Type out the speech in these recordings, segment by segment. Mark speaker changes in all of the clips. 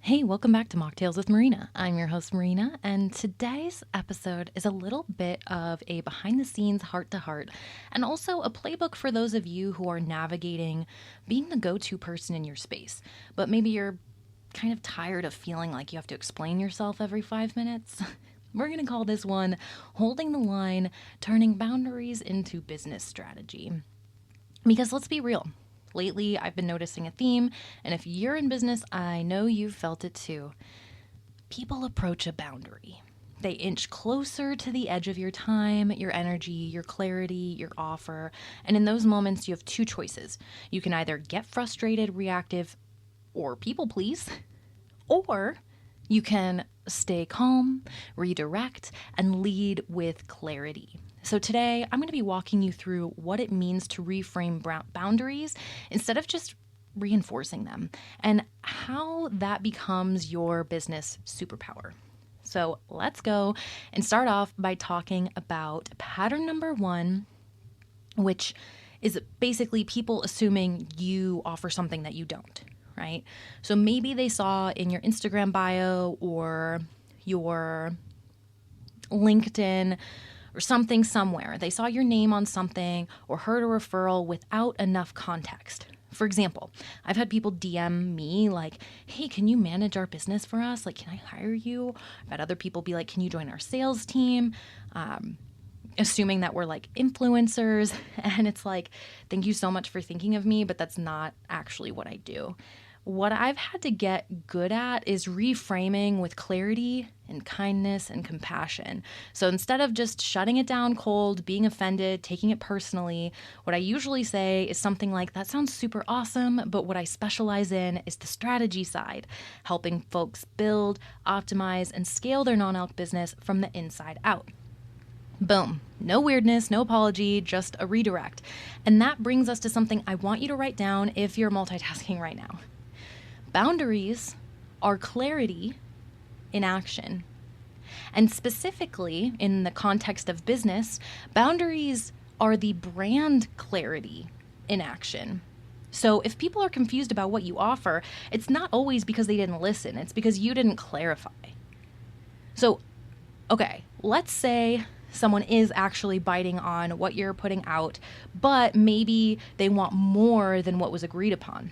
Speaker 1: Hey, welcome back to Mocktails with Marina. I'm your host, Marina, and today's episode is a little bit of a behind the scenes, heart to heart, and also a playbook for those of you who are navigating being the go to person in your space. But maybe you're kind of tired of feeling like you have to explain yourself every 5 minutes. We're going to call this one Holding the Line, Turning Boundaries into Business Strategy. Because let's be real. Lately, I've been noticing a theme, and if you're in business, I know you've felt it too. People approach a boundary. They inch closer to the edge of your time, your energy, your clarity, your offer, and in those moments, you have two choices. You can either get frustrated, reactive, or people please, or you can stay calm, redirect, and lead with clarity. So today, I'm going to be walking you through what it means to reframe boundaries instead of just reinforcing them, and how that becomes your business superpower. So let's go and start off by talking about pattern number one, which is basically people assuming you offer something that you don't, right? So maybe they saw in your Instagram bio or your LinkedIn or something somewhere. They saw your name on something or heard a referral without enough context. For example, I've had people DM me like, hey, can you manage our business for us? Like, can I hire you? I've had other people be like, can you join our sales team? Assuming that we're like influencers. And it's like, thank you so much for thinking of me, but that's not actually what I do. What I've had to get good at is reframing with clarity and kindness and compassion. So instead of just shutting it down cold, being offended, taking it personally, what I usually say is something like, that sounds super awesome, but what I specialize in is the strategy side, helping folks build, optimize, and scale their non-alc business from the inside out. Boom. No weirdness, no apology, just a redirect. And that brings us to something I want you to write down if you're multitasking right now. Boundaries are clarity in action. And specifically, in the context of business, boundaries are the brand clarity in action. So if people are confused about what you offer, it's not always because they didn't listen, it's because you didn't clarify. So, okay, let's say someone is actually biting on what you're putting out, but maybe they want more than what was agreed upon.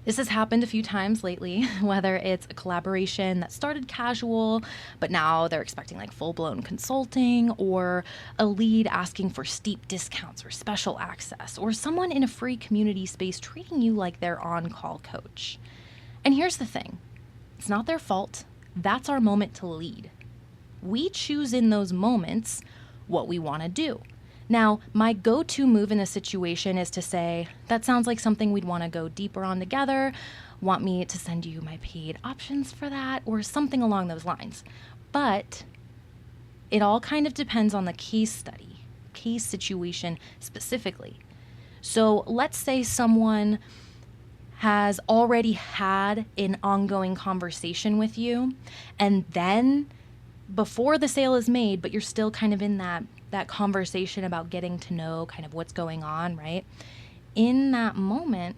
Speaker 1: This has happened a few times lately, whether it's a collaboration that started casual, but now they're expecting like full-blown consulting, or a lead asking for steep discounts or special access, or someone in a free community space treating you like their on-call coach. And here's the thing, it's not their fault. That's our moment to lead. We choose in those moments what we want to do. Now, my go-to move in a situation is to say, that sounds like something we'd want to go deeper on together. Want me to send you my paid options for that, or something along those lines. But it all kind of depends on the case study, case situation specifically. So let's say someone has already had an ongoing conversation with you, and then before the sale is made, but you're still kind of in that conversation about getting to know kind of what's going on, right? In that moment,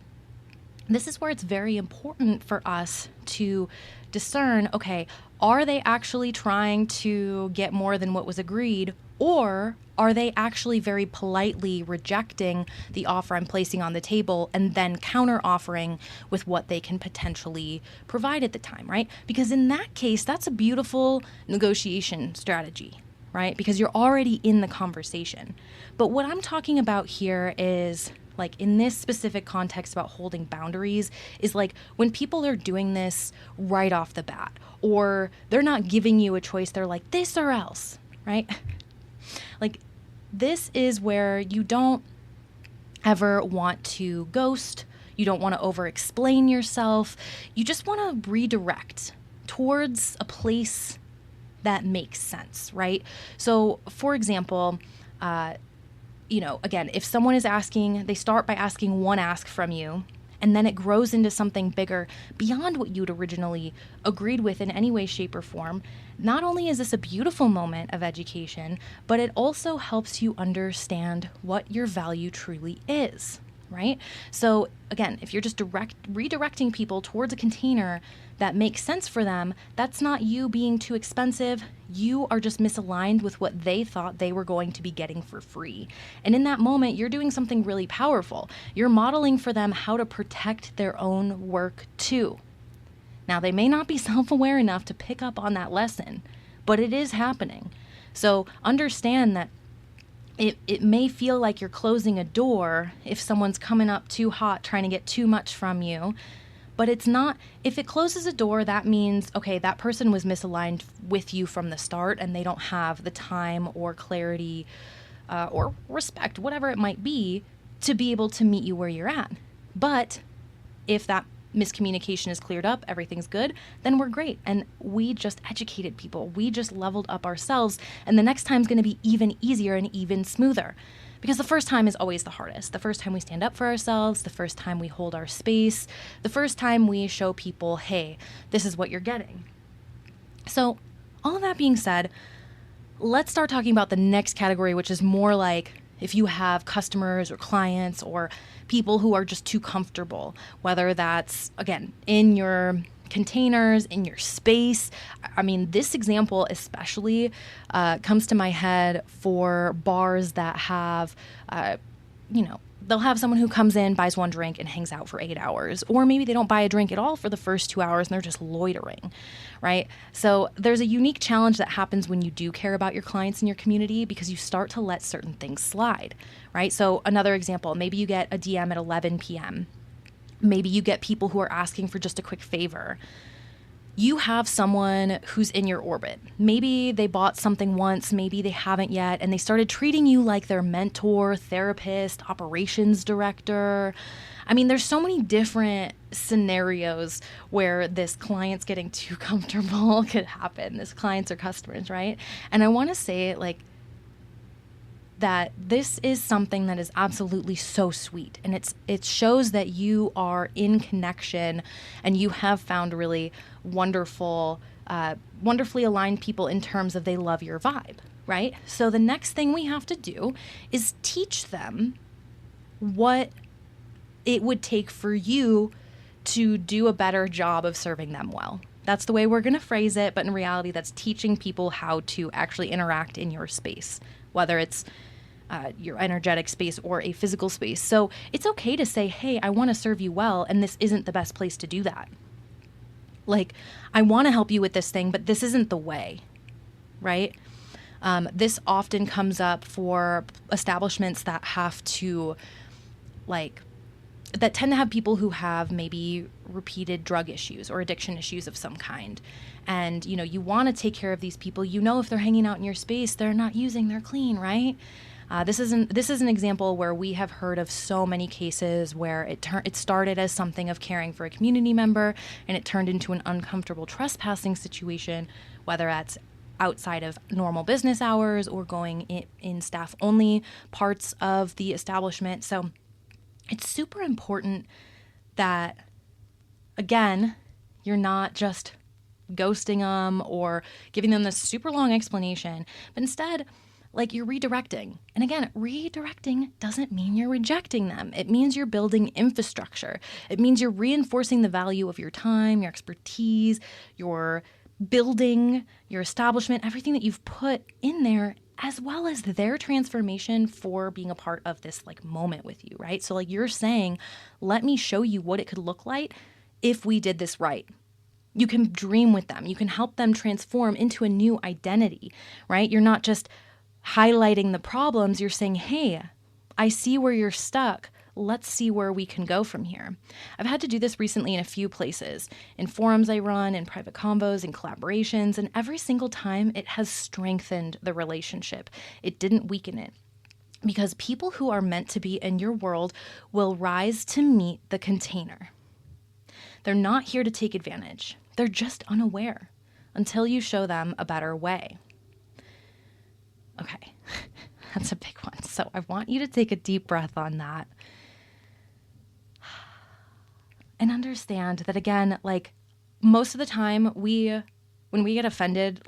Speaker 1: this is where it's very important for us to discern, okay, are they actually trying to get more than what was agreed, or are they actually very politely rejecting the offer I'm placing on the table and then counter offering with what they can potentially provide at the time, right? Because in that case, that's a beautiful negotiation strategy, right? Because you're already in the conversation. But what I'm talking about here is, like in this specific context about holding boundaries, is like when people are doing this right off the bat, or they're not giving you a choice, they're like, this or else, right? Like, this is where you don't ever want to ghost. You don't want to over-explain yourself. You just want to redirect towards a place that makes sense, right? So, for example, again, if someone is asking, they start by asking one ask from you, and then it grows into something bigger beyond what you'd originally agreed with in any way, shape, or form. Not only is this a beautiful moment of education, but it also helps you understand what your value truly is. right? So again, if you're just redirecting people towards a container that makes sense for them, that's not you being too expensive. You are just misaligned with what they thought they were going to be getting for free. And in that moment, you're doing something really powerful. You're modeling for them how to protect their own work too. Now, they may not be self-aware enough to pick up on that lesson, but it is happening. So understand that it may feel like you're closing a door if someone's coming up too hot, trying to get too much from you. But it's not. If it closes a door, that means, okay, that person was misaligned with you from the start and they don't have the time or clarity or respect, whatever it might be, to be able to meet you where you're at. But if that miscommunication is cleared up, everything's good, then we're great. And we just educated people. We just leveled up ourselves. And the next time's going to be even easier and even smoother. Because the first time is always the hardest. The first time we stand up for ourselves, the first time we hold our space, the first time we show people, hey, this is what you're getting. So all of that being said, let's start talking about the next category, which is more like if you have customers or clients or people who are just too comfortable, whether that's, again, in your containers, in your space. I mean, this example especially comes to my head for bars that have, they'll have someone who comes in, buys one drink, and hangs out for 8 hours. Or maybe they don't buy a drink at all for the first 2 hours and they're just loitering, right? So there's a unique challenge that happens when you do care about your clients in your community because you start to let certain things slide, right? So another example, maybe you get a DM at 11 p.m. Maybe you get people who are asking for just a quick favor. You have someone who's in your orbit. Maybe they bought something once, maybe they haven't yet, and they started treating you like their mentor, therapist, operations director. I mean, there's so many different scenarios where this client's getting too comfortable could happen. This clients or customers, right? And I want to say that this is something that is absolutely so sweet. And it shows that you are in connection and you have found really wonderful, wonderfully aligned people in terms of they love your vibe, right? So the next thing we have to do is teach them what it would take for you to do a better job of serving them well. That's the way we're going to phrase it, but in reality, that's teaching people how to actually interact in your space, whether it's your energetic space or a physical space. So it's okay to say, hey, I want to serve you well, and this isn't the best place to do that. Like, I want to help you with this thing, but this isn't the way, right? This often comes up for establishments that have to, that tend to have people who have maybe repeated drug issues or addiction issues of some kind. And, you want to take care of these people. If they're hanging out in your space, they're not using their clean, right? This is an example where we have heard of so many cases where it started as something of caring for a community member and it turned into an uncomfortable trespassing situation, whether that's outside of normal business hours or going in staff-only parts of the establishment. So it's super important that, again, you're not just ghosting them or giving them this super long explanation, but instead, you're redirecting. And again, redirecting doesn't mean you're rejecting them. It means you're building infrastructure. It means you're reinforcing the value of your time, your expertise, your building, your establishment, everything that you've put in there, as well as their transformation for being a part of this moment with you, right? So you're saying, let me show you what it could look like if we did this right. You can dream with them. You can help them transform into a new identity, right? You're not just highlighting the problems. You're saying, hey, I see where you're stuck. Let's see where we can go from here. I've had to do this recently in a few places, in forums I run, in private convos, in collaborations, and every single time it has strengthened the relationship. It didn't weaken it. Because people who are meant to be in your world will rise to meet the container. They're not here to take advantage. They're just unaware until you show them a better way. Okay, that's a big one. So I want you to take a deep breath on that. And understand that, again, most of the time when we get offended,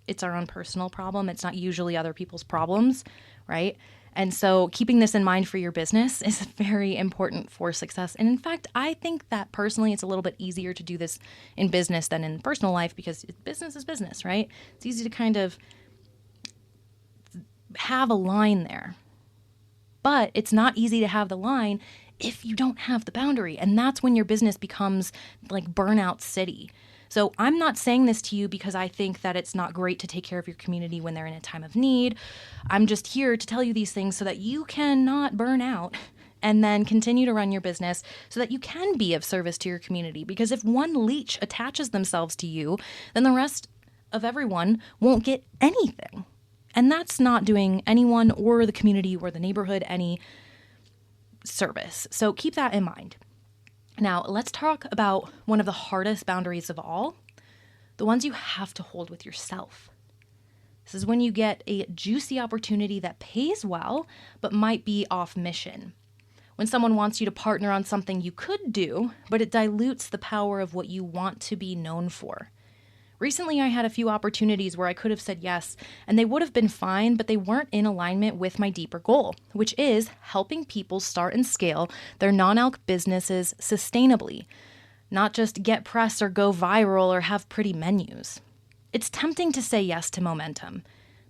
Speaker 1: it's our own personal problem. It's not usually other people's problems, right? And so keeping this in mind for your business is very important for success. And in fact, I think that personally, it's a little bit easier to do this in business than in personal life because business is business, right? It's easy to kind of have a line there. But it's not easy to have the line if you don't have the boundary. And that's when your business becomes like burnout city. So I'm not saying this to you because I think that it's not great to take care of your community when they're in a time of need. I'm just here to tell you these things so that you cannot burn out and then continue to run your business so that you can be of service to your community. Because if one leech attaches themselves to you, then the rest of everyone won't get anything. And that's not doing anyone or the community or the neighborhood any service. So keep that in mind. Now, let's talk about one of the hardest boundaries of all, the ones you have to hold with yourself. This is when you get a juicy opportunity that pays well, but might be off mission. When someone wants you to partner on something you could do, but it dilutes the power of what you want to be known for. Recently, I had a few opportunities where I could have said yes, and they would have been fine, but they weren't in alignment with my deeper goal, which is helping people start and scale their non-alc businesses sustainably, not just get press or go viral or have pretty menus. It's tempting to say yes to momentum,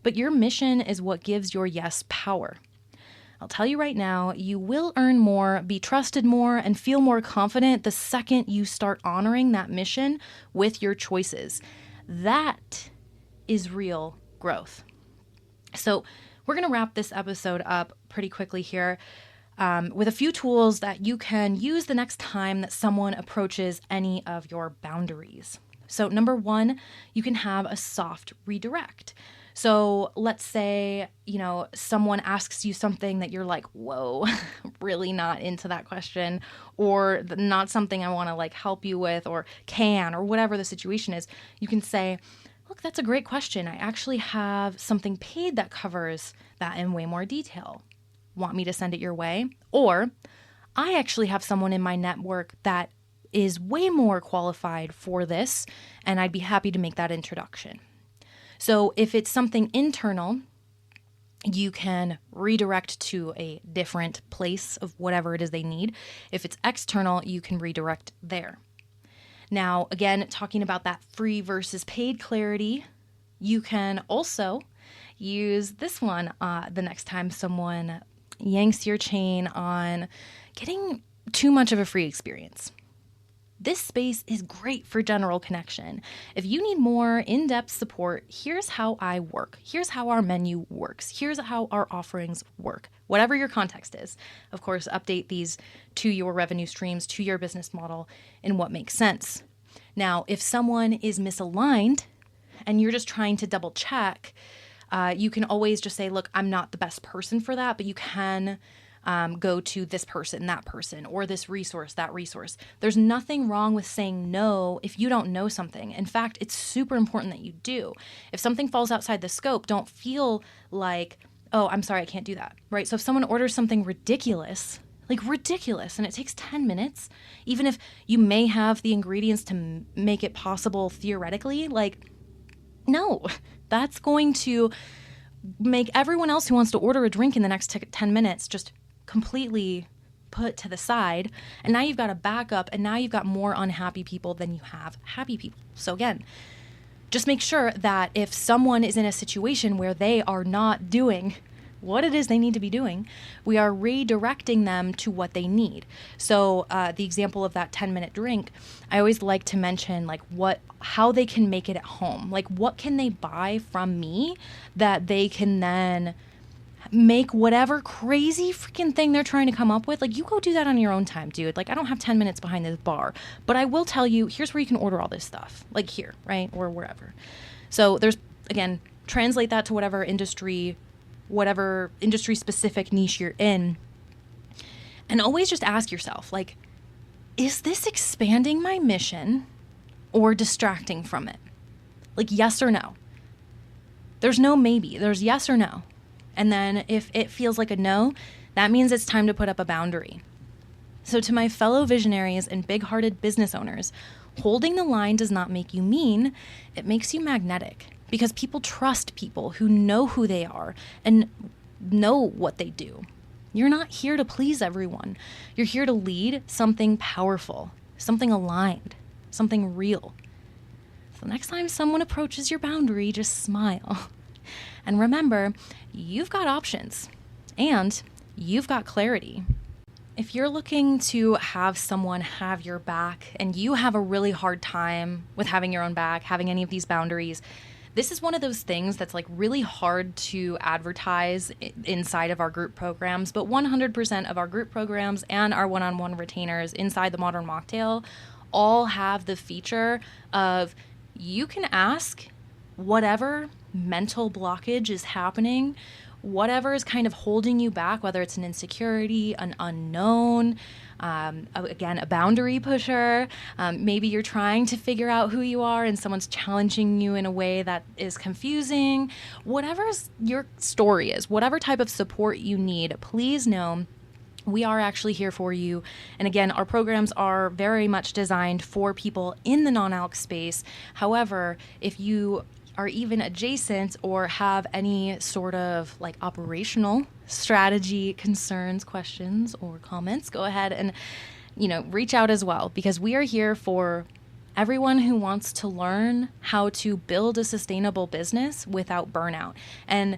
Speaker 1: but your mission is what gives your yes power. I'll tell you right now, you will earn more, be trusted more, and feel more confident the second you start honoring that mission with your choices. That is real growth. So we're going to wrap this episode up pretty quickly here with a few tools that you can use the next time that someone approaches any of your boundaries. So number one, you can have a soft redirect. So let's say, someone asks you something that you're like, whoa, really not into that question, or not something I want to help you with, or whatever the situation is. You can say, look, that's a great question. I actually have something paid that covers that in way more detail. Want me to send it your way? Or I actually have someone in my network that is way more qualified for this, and I'd be happy to make that introduction. So if it's something internal, you can redirect to a different place of whatever it is they need. If it's external, you can redirect there. Now, again, talking about that free versus paid clarity, you can also use this one the next time someone yanks your chain on getting too much of a free experience. This space is great for general connection. If you need more in-depth support, here's how I work. Here's how our menu works. Here's how our offerings work. Whatever your context is. Of course, update these to your revenue streams, to your business model, and what makes sense. Now, if someone is misaligned and you're just trying to double check, you can always just say, look, I'm not the best person for that, but you can go to this person, that person, or this resource, that resource. There's nothing wrong with saying no if you don't know something. In fact, it's super important that you do. If something falls outside the scope, don't feel like, oh, I'm sorry, I can't do that, right? So if someone orders something ridiculous, and it takes 10 minutes, even if you may have the ingredients to make it possible theoretically, no, that's going to make everyone else who wants to order a drink in the next 10 minutes just completely put to the side. And now you've got a backup, and now you've got more unhappy people than you have happy people. So again, just make sure that if someone is in a situation where they are not doing what it is they need to be doing, we are redirecting them to what they need. So the example of that 10-minute drink, I always like to mention how they can make it at home. What can they buy from me that they can then make whatever crazy freaking thing they're trying to come up with. You go do that on your own time, dude. I don't have 10 minutes behind this bar, but I will tell you, here's where you can order all this stuff, here, right? Or wherever. So there's, again, translate that to whatever industry specific niche you're in. And always just ask yourself, is this expanding my mission or distracting from it? Yes or no. There's no maybe. There's yes or no. And then if it feels like a no, that means it's time to put up a boundary. So to my fellow visionaries and big-hearted business owners, holding the line does not make you mean, it makes you magnetic. Because people trust people who know who they are and know what they do. You're not here to please everyone. You're here to lead something powerful, something aligned, something real. So next time someone approaches your boundary, just smile. And remember, you've got options and you've got clarity. If you're looking to have someone have your back and you have a really hard time with having your own back, having any of these boundaries, this is one of those things that's like really hard to advertise inside of our group programs, but 100% of our group programs and our one-on-one retainers inside the Modern Mocktail all have the feature of you can ask whatever mental blockage is happening, whatever is kind of holding you back, whether it's an insecurity, an unknown, again, a boundary pusher. Maybe you're trying to figure out who you are and someone's challenging you in a way that is confusing. Whatever your story is, whatever type of support you need, please know we are actually here for you. And again, our programs are very much designed for people in the non-alc space. However, if you are even adjacent or have any sort of like operational strategy concerns, questions, or comments, go ahead and, reach out as well, because we are here for everyone who wants to learn how to build a sustainable business without burnout. And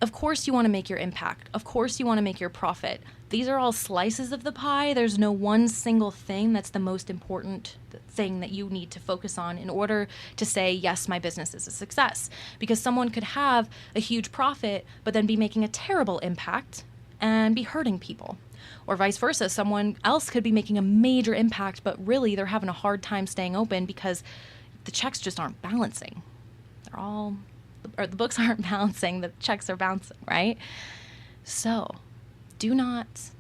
Speaker 1: of course you want to make your impact. Of course you want to make your profit. These are all slices of the pie. There's no one single thing that's the most important thing that you need to focus on in order to say, yes, my business is a success. Because someone could have a huge profit, but then be making a terrible impact and be hurting people. Or vice versa, someone else could be making a major impact, but really they're having a hard time staying open because the checks just aren't balancing. The books aren't balancing, the checks are bouncing, right? So do not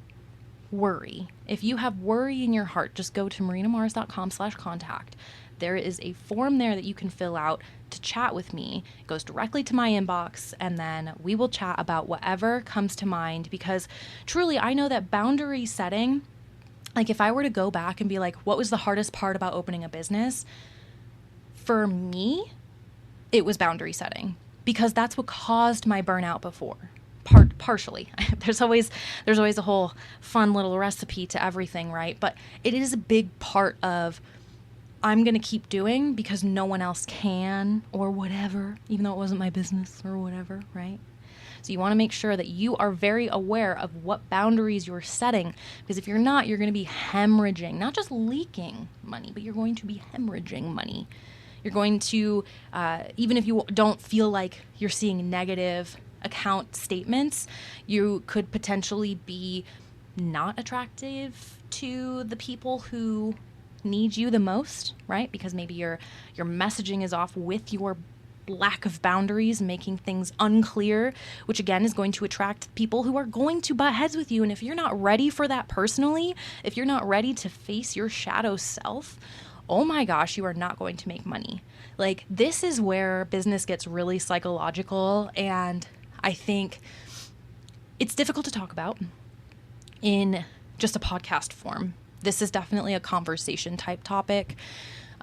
Speaker 1: worry. If you have worry in your heart, just go to marinamars.com/contact. There is a form there that you can fill out to chat with me. It goes directly to my inbox, and then we will chat about whatever comes to mind, because truly I know that boundary setting, like if I were to go back and be like, what was the hardest part about opening a business? For me, it was boundary setting, because that's what caused my burnout before. Partially. There's always a whole fun little recipe to everything, right? But it is a big part of I'm going to keep doing because no one else can, or whatever, even though it wasn't my business or whatever, right? So you want to make sure that you are very aware of what boundaries you're setting, because if you're not, you're going to be hemorrhaging, not just leaking money, but you're going to be hemorrhaging money. You're going to, even if you don't feel like you're seeing negative account statements, you could potentially be not attractive to the people who need you the most, right? Because maybe your messaging is off with your lack of boundaries, making things unclear, which again is going to attract people who are going to butt heads with you. And if you're not ready for that personally, if you're not ready to face your shadow self, oh my gosh, you are not going to make money. Like, this is where business gets really psychological, and I think it's difficult to talk about in just a podcast form. This is definitely a conversation type topic.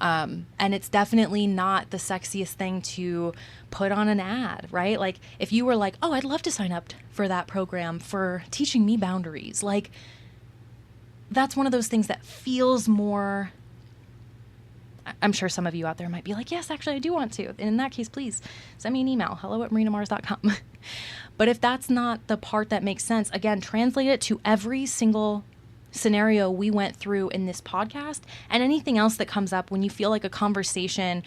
Speaker 1: And it's definitely not the sexiest thing to put on an ad, right? Like if you were like, oh, I'd love to sign up for that program for teaching me boundaries. Like that's one of those things that feels more, I'm sure some of you out there might be like, yes, actually I do want to. And in that case, please send me an email, hello@marinamars.com. But if that's not the part that makes sense, again, translate it to every single scenario we went through in this podcast and anything else that comes up when you feel like a conversation,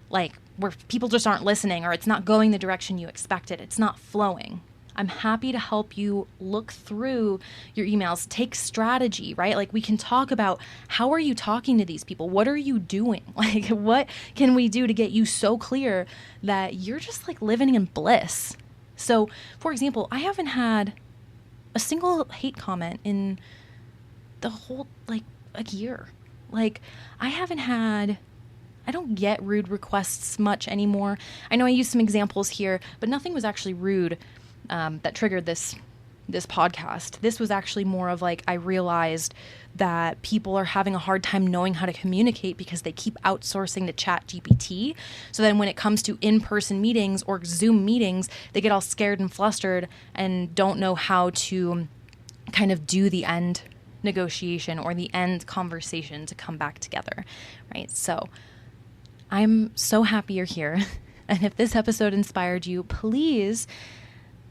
Speaker 1: like where people just aren't listening or it's not going the direction you expected, it's not flowing. I'm happy to help you look through your emails, take strategy, right? Like we can talk about how are you talking to these people? What are you doing? Like what can we do to get you so clear that you're just like living in bliss? So for example, I haven't had a single hate comment in the whole, like a year. Like I don't get rude requests much anymore. I know I used some examples here, but nothing was actually rude that triggered this podcast. This was actually more of like, I realized that people are having a hard time knowing how to communicate because they keep outsourcing to ChatGPT. So then when it comes to in-person meetings or Zoom meetings, they get all scared and flustered and don't know how to kind of do the end negotiation or the end conversation to come back together, right? So I'm so happy you're here. And if this episode inspired you, please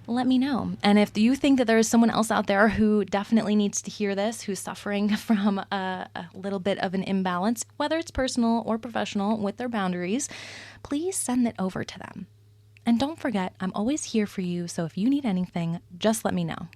Speaker 1: let me know. And if you think that there is someone else out there who definitely needs to hear this, who's suffering from a little bit of an imbalance, whether it's personal or professional with their boundaries, please send it over to them. And don't forget, I'm always here for you. So if you need anything, just let me know.